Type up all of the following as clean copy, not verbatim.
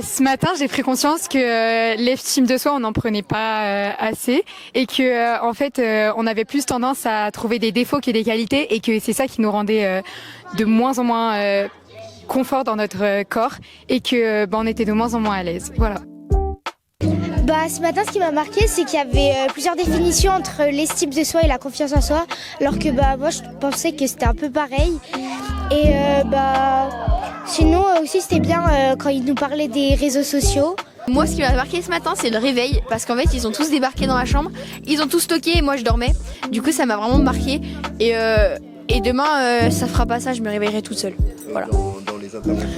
Ce matin, j'ai pris conscience que l'estime de soi, on n'en prenait pas assez et que en fait, on avait plus tendance à trouver des défauts que des qualités et que c'est ça qui nous rendait de moins en moins confort dans notre corps et que on était de moins en moins à l'aise. Voilà. Ce matin, ce qui m'a marqué, c'est qu'il y avait plusieurs définitions entre l'estime de soi et la confiance en soi, alors que moi, je pensais que c'était un peu pareil. Et sinon aussi, c'était bien quand ils nous parlaient des réseaux sociaux. Moi, ce qui m'a marqué ce matin, c'est le réveil, parce qu'en fait, ils ont tous débarqué dans la chambre, ils ont tous toqué et moi, je dormais. Du coup, ça m'a vraiment marqué. Et demain, ça fera pas ça, je me réveillerai toute seule. Voilà. Dans les interventions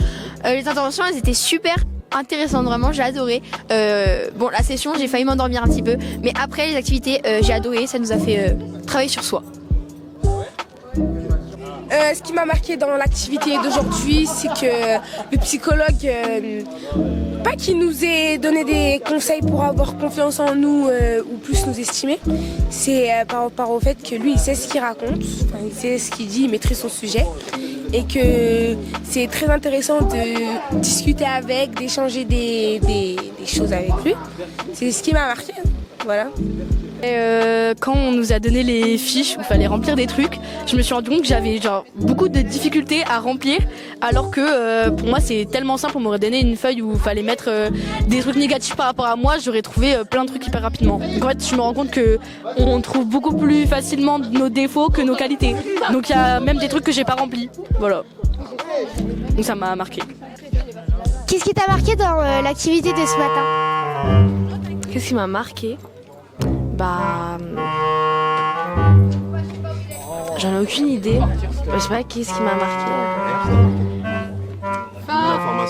les interventions, elles étaient super intéressantes, vraiment, j'ai adoré. La session, j'ai failli m'endormir un petit peu, mais après les activités, j'ai adoré, ça nous a fait travailler sur soi. Ce qui m'a marqué dans l'activité d'aujourd'hui, c'est que le psychologue, pas qu'il nous ait donné des conseils pour avoir confiance en nous ou plus nous estimer, c'est par rapport au fait que lui, il sait ce qu'il raconte, il sait ce qu'il dit, il maîtrise son sujet. Et que c'est très intéressant de discuter avec, d'échanger des choses avec lui. C'est ce qui m'a marqué, voilà. Quand on nous a donné les fiches où il fallait remplir des trucs, je me suis rendu compte que j'avais beaucoup de difficultés à remplir, alors que pour moi c'est tellement simple. On m'aurait donné une feuille où il fallait mettre des trucs négatifs par rapport à moi, j'aurais trouvé plein de trucs hyper rapidement. Donc en fait je me rends compte qu'on trouve beaucoup plus facilement nos défauts que nos qualités. Donc il y a même des trucs que j'ai pas remplis. Voilà. Donc ça m'a marqué. Qu'est-ce qui t'a marqué dans l'activité de ce matin? Qu'est-ce qui m'a marqué? J'en ai aucune idée. Je sais pas qu'est-ce qui m'a marqué.